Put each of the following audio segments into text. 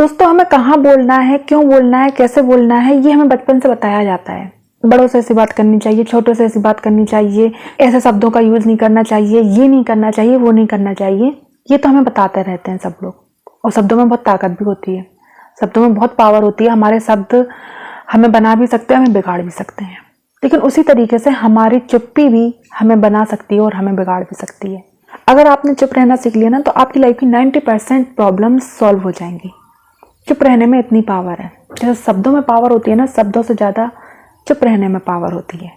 दोस्तों, हमें कहाँ बोलना है, क्यों बोलना है, कैसे बोलना है, ये हमें बचपन से बताया जाता है। बड़ों से ऐसी बात करनी चाहिए, छोटों से ऐसी बात करनी चाहिए, ऐसे शब्दों का यूज नहीं करना चाहिए, ये नहीं करना चाहिए, वो नहीं करना चाहिए। ये तो हमें बताते रहते हैं सब लोग। और शब्दों में बहुत ताकत भी होती है, शब्दों में बहुत पावर होती है। हमारे शब्द हमें बना भी सकते हैं, हमें बिगाड़ भी सकते हैं। लेकिन उसी तरीके से हमारी चुप्पी भी हमें बना सकती है और हमें बिगाड़ भी सकती है। अगर आपने चुप रहना सीख लिया ना, तो आपकी लाइफ की 90% प्रॉब्लम सॉल्व हो जाएंगी। चुप रहने में इतनी पावर है। जैसे शब्दों में पावर होती है ना, शब्दों से ज़्यादा चुप रहने में पावर होती है।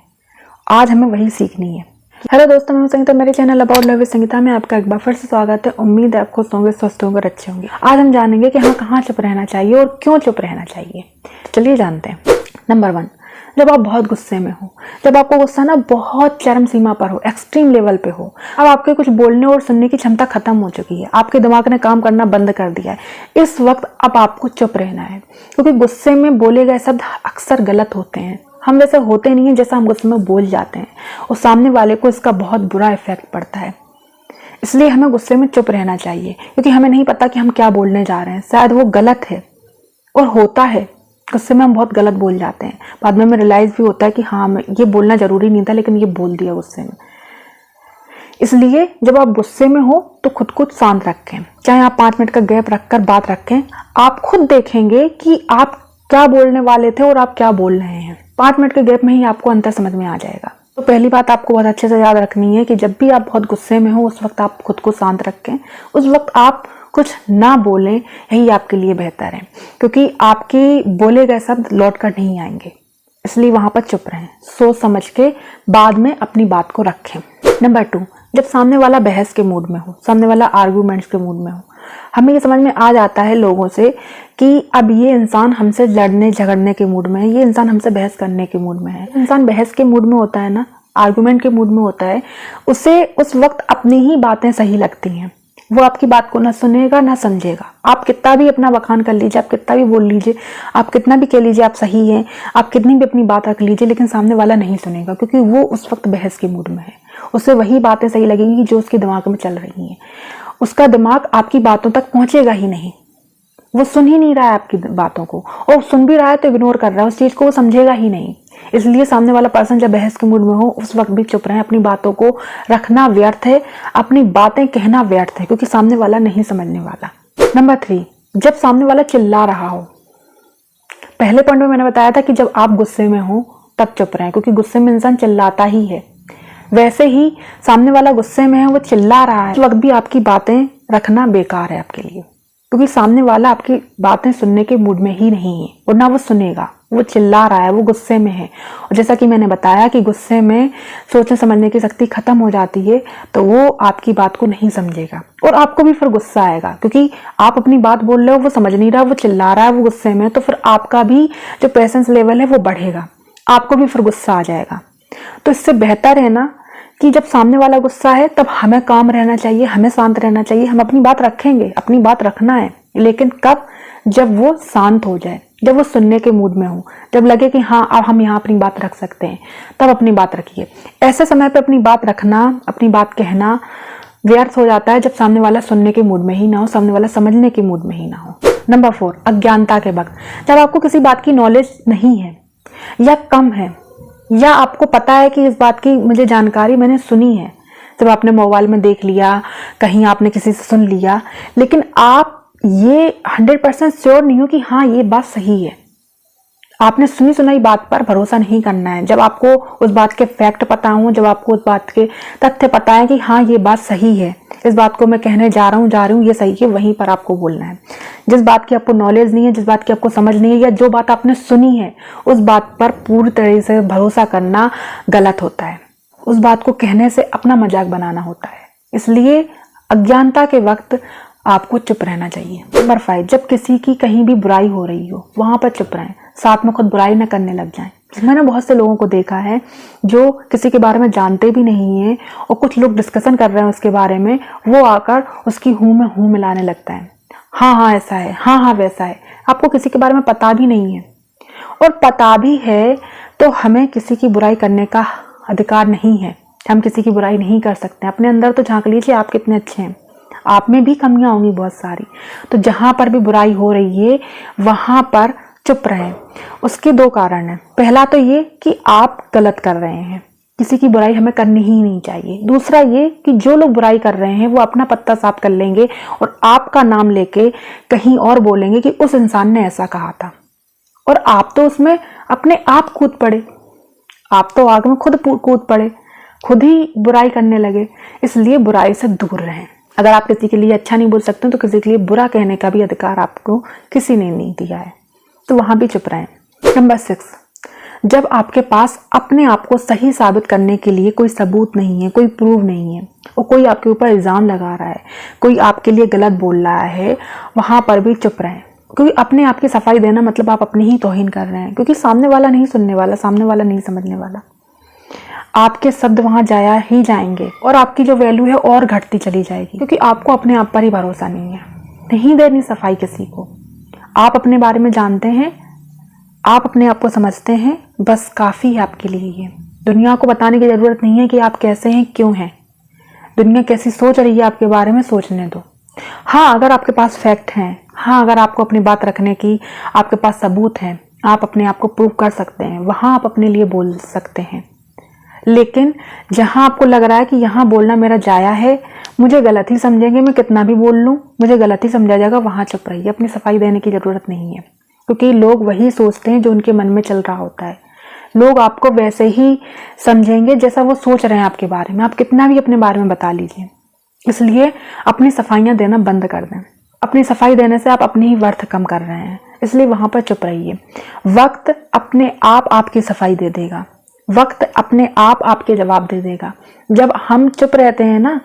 आज हमें वही सीखनी है। हेलो दोस्तों, मैं संगीता, मेरे channel about love with Sangeeta में आपका एक बार फिर से स्वागत है। उम्मीद है आप खुश होंगे, स्वस्थ होंगे और अच्छे होंगे। आज हम जानेंगे कि हमें कहाँ चुप रहना चाहिए और क्यों चुप रहना चाहिए। चलिए जानते हैं। नंबर 1, जब आप बहुत गुस्से में हो, जब आपको गुस्सा ना बहुत चरम सीमा पर हो, एक्सट्रीम लेवल पे हो, अब आपके कुछ बोलने और सुनने की क्षमता खत्म हो चुकी है, आपके दिमाग ने काम करना बंद कर दिया है। इस वक्त अब आपको चुप रहना है, क्योंकि गुस्से में बोले गए शब्द अक्सर गलत होते हैं। हम वैसे होते नहीं है जैसा हम गुस्से में बोल जाते हैं, और सामने वाले को इसका बहुत बुरा इफेक्ट पड़ता है। इसलिए हमें गुस्से में चुप रहना चाहिए, क्योंकि हमें नहीं पता कि हम क्या बोलने जा रहे हैं। शायद वो गलत है, और होता है गुस्से में हम बहुत गलत बोल जाते हैं। बाद में हमें रियलाइज भी होता है कि हाँ, ये बोलना जरूरी नहीं था, लेकिन ये बोल दिया गुस्से में। इसलिए जब आप गुस्से में हो तो खुद को शांत रखें। चाहे आप 5 मिनट का गैप रखकर बात रखें, आप खुद देखेंगे कि आप क्या बोलने वाले थे और आप क्या बोल रहे हैं। 5 मिनट के गैप में ही आपको अंतर समझ में आ जाएगा। तो पहली बात आपको बहुत अच्छे से याद रखनी है कि जब भी आप बहुत गुस्से में हो, उस वक्त आप खुद को शांत रखें। उस वक्त आप कुछ ना बोलें, यही आपके लिए बेहतर है, क्योंकि आपके बोले गए शब्द लौट कर नहीं आएंगे। इसलिए वहां पर चुप रहें, सोच समझ के बाद में अपनी बात को रखें। नंबर 2, जब सामने वाला बहस के मूड में हो, सामने वाला आर्गूमेंट्स के मूड में हो, हमें ये समझ में आ जाता है लोगों से कि अब ये इंसान हमसे लड़ने झगड़ने के मूड में है, ये इंसान हमसे बहस करने के मूड में है। इंसान बहस के मूड में होता है ना, आर्गूमेंट के मूड में होता है, उसे उस वक्त अपनी ही बातें सही लगती हैं। वो आपकी बात को ना सुनेगा ना समझेगा। आप कितना भी अपना बखान कर लीजिए, आप कितना भी बोल लीजिए, आप कितना भी कह लीजिए आप सही हैं, आप कितनी भी अपनी बात रख लीजिए, लेकिन सामने वाला नहीं सुनेगा, क्योंकि वो उस वक्त बहस के मूड में है। उसे वही बातें सही लगेंगी जो उसके दिमाग में चल रही हैं। उसका दिमाग आपकी बातों तक पहुंचेगा ही नहीं। वो सुन ही नहीं रहा है आपकी बातों को, और सुन भी रहा है तो इग्नोर कर रहा है, उस चीज को वो समझेगा ही नहीं। इसलिए सामने वाला पर्सन जब बहस के मूड में हो, उस वक्त भी चुप रहे। अपनी बातों को रखना व्यर्थ है, अपनी बातें कहना व्यर्थ है, क्योंकि सामने वाला नहीं समझने वाला। नंबर 3, जब सामने वाला चिल्ला रहा हो। पहले पॉइंट में मैंने बताया था कि जब आप गुस्से में हो तब चुप रहें, क्योंकि गुस्से में इंसान चिल्लाता ही है। वैसे ही सामने वाला गुस्से में है, वो चिल्ला रहा है, उस वक्त भी आपकी बातें रखना बेकार है आपके लिए, क्योंकि सामने वाला आपकी बातें सुनने के मूड में ही नहीं है, और ना वो सुनेगा। वो चिल्ला रहा है, वो गुस्से में है, और जैसा कि मैंने बताया कि गुस्से में सोचने समझने की शक्ति खत्म हो जाती है, तो वो आपकी बात को नहीं समझेगा, और आपको भी फिर गुस्सा आएगा, क्योंकि आप अपनी बात बोल रहे हो, वो समझ नहीं रहा, वो चिल्ला रहा है, वो गुस्से में, तो फिर आपका भी जो पेशेंस लेवल है वो बढ़ेगा, आपको भी फिर गुस्सा आ जाएगा। तो इससे बेहतर है ना कि जब सामने वाला गुस्सा है तब हमें काम रहना चाहिए, हमें शांत रहना चाहिए। हम अपनी बात रखेंगे, अपनी बात रखना है, लेकिन कब? जब वो शांत हो जाए, जब वो सुनने के मूड में हो, जब लगे कि हाँ अब हम यहाँ अपनी बात रख सकते हैं, तब अपनी बात रखिए। ऐसे समय पे अपनी बात रखना, अपनी बात कहना व्यर्थ हो जाता है जब सामने वाला सुनने के मूड में ही ना हो, सामने वाला समझने के मूड में ही ना हो। नंबर 4, अज्ञानता के वक्त, जब आपको किसी बात की नॉलेज नहीं है या कम है, या आपको पता है कि इस बात की मुझे जानकारी मैंने सुनी है, जब आपने मोबाइल में देख लिया, कहीं आपने किसी से सुन लिया, लेकिन आप ये 100% श्योर नहीं हो कि हाँ ये बात सही है। आपने सुनी सुनाई बात पर भरोसा नहीं करना है। जब आपको उस बात के फैक्ट पता हो, जब आपको उस बात के तथ्य पता है कि हाँ ये बात सही है, इस बात को मैं कहने जा रहा हूँ ये सही है, वहीं पर आपको बोलना है। जिस बात की आपको नॉलेज नहीं है, जिस बात की आपको समझ नहीं है, या जो बात आपने सुनी है, उस बात पर पूरी तरह से भरोसा करना गलत होता है। उस बात को कहने से अपना मजाक बनाना होता है। इसलिए अज्ञानता के वक्त आपको चुप रहना चाहिए। नंबर 5, जब किसी की कहीं भी बुराई हो रही हो, वहां पर चुप रहें, साथ में खुद बुराई न करने लग जाएं। मैंने बहुत से लोगों को देखा है जो किसी के बारे में जानते भी नहीं है, और कुछ लोग डिस्कशन कर रहे हैं उसके बारे में, वो आकर उसकी हूं में हूं मिलाने लगता है। हाँ ऐसा है, हाँ वैसा है। आपको किसी के बारे में पता भी नहीं है, और पता भी है तो हमें किसी की बुराई करने का अधिकार नहीं है। हम किसी की बुराई नहीं कर सकते। अपने अंदर तो झांक लीजिए, आप कितने अच्छे हैं, आप में भी कमियां होंगी बहुत सारी। तो जहां पर भी बुराई हो रही है वहां पर चुप रहें। उसके 2 कारण हैं। पहला तो ये कि आप गलत कर रहे हैं, किसी की बुराई हमें करनी ही नहीं चाहिए। दूसरा ये कि जो लोग बुराई कर रहे हैं वो अपना पत्ता साफ कर लेंगे और आपका नाम लेके कहीं और बोलेंगे कि उस इंसान ने ऐसा कहा था, और आप तो उसमें अपने आप कूद पड़े, आप तो आग में खुद कूद पड़े, खुद ही बुराई करने लगे। इसलिए बुराई से दूर रहें। अगर आप किसी के लिए अच्छा नहीं बोल सकते तो किसी के लिए बुरा कहने का भी अधिकार आपको किसी ने नहीं दिया है, तो वहां भी चुप रहें। नंबर 6, जब आपके पास अपने आप को सही साबित करने के लिए कोई सबूत नहीं है, कोई प्रूफ नहीं है, और कोई आपके ऊपर इल्जाम लगा रहा है, कोई आपके लिए गलत बोल रहा है, वहां पर भी चुप रहें। क्योंकि अपने आप की सफाई देना मतलब आप अपनी ही तौहीन कर रहे हैं, क्योंकि सामने वाला नहीं सुनने वाला, सामने वाला नहीं समझने वाला। आपके शब्द वहां जाया ही जाएंगे और आपकी जो वैल्यू है और घटती चली जाएगी, क्योंकि आपको अपने आप पर ही भरोसा नहीं है। नहीं देनी सफाई किसी को। आप अपने बारे में जानते हैं, आप अपने आप को समझते हैं, बस काफ़ी है आपके लिए ये। दुनिया को बताने की ज़रूरत नहीं है कि आप कैसे हैं, क्यों हैं। दुनिया कैसी सोच रही है आपके बारे में, सोचने दो। हाँ, अगर आपके पास फैक्ट हैं, हाँ, अगर आपको अपनी बात रखने की आपके पास सबूत हैं, आप अपने आप को प्रूव कर सकते हैं, वहाँ आप अपने लिए बोल सकते हैं। लेकिन जहाँ आपको लग रहा है कि यहाँ बोलना मेरा जाया है, मुझे गलत ही समझेंगे, मैं कितना भी बोल लूँ मुझे गलत ही समझा जाएगा, वहाँ चुप रहिए। अपनी सफाई देने की ज़रूरत नहीं है, क्योंकि लोग वही सोचते हैं जो उनके मन में चल रहा होता है। लोग आपको वैसे ही समझेंगे जैसा वो सोच रहे हैं आपके बारे में, आप कितना भी अपने बारे में बता लीजिए। इसलिए अपनी सफाइयाँ देना बंद कर दें। अपनी सफाई देने से आप अपनी ही वर्थ कम कर रहे हैं, इसलिए वहाँ पर चुप रहिए। वक्त अपने आप आपकी सफाई दे देगा, वक्त अपने आप आपके जवाब दे देगा। जब हम चुप रहते हैं ना,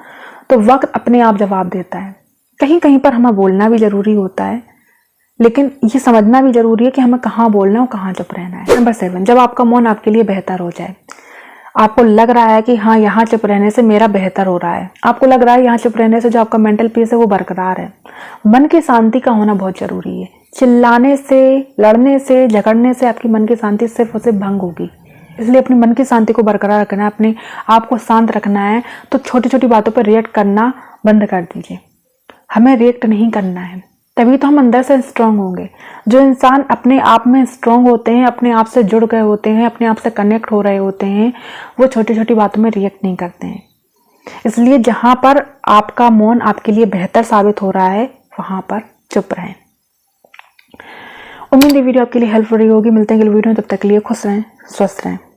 तो वक्त अपने आप जवाब देता है। कहीं कहीं पर हमें बोलना भी जरूरी होता है, लेकिन ये समझना भी जरूरी है कि हमें कहाँ बोलना है और कहाँ चुप रहना है। नंबर 7, जब आपका मौन आपके लिए बेहतर हो जाए, आपको लग रहा है कि हाँ, यहाँ चुप रहने से मेरा बेहतर हो रहा है, आपको लग रहा है यहाँ चुप रहने से जो आपका मेंटल पीस है वो बरकरार है। मन की शांति का होना बहुत जरूरी है। चिल्लाने से, लड़ने से, झगड़ने से आपकी मन की शांति सिर्फ और सिर्फ भंग होगी। इसलिए अपनी मन की शांति को बरकरार रखना है, अपने आप को शांत रखना है, तो छोटी छोटी बातों पर रिएक्ट करना बंद कर दीजिए। हमें रिएक्ट नहीं करना है, तभी तो हम अंदर से स्ट्रांग होंगे। जो इंसान अपने आप में स्ट्रांग होते हैं, अपने आप से जुड़ गए होते हैं, अपने आप से कनेक्ट हो रहे होते हैं, वो छोटी छोटी बातों में रिएक्ट नहीं करते हैं। इसलिए जहां पर आपका मौन आपके लिए बेहतर साबित हो रहा है वहां पर चुप रहें। उम्मीद है वीडियो आपके लिए हेल्पफुल रही होगी। मिलते हैं अगले वीडियो में, तब तक के लिए खुश रहें, स्वस्थ रहें।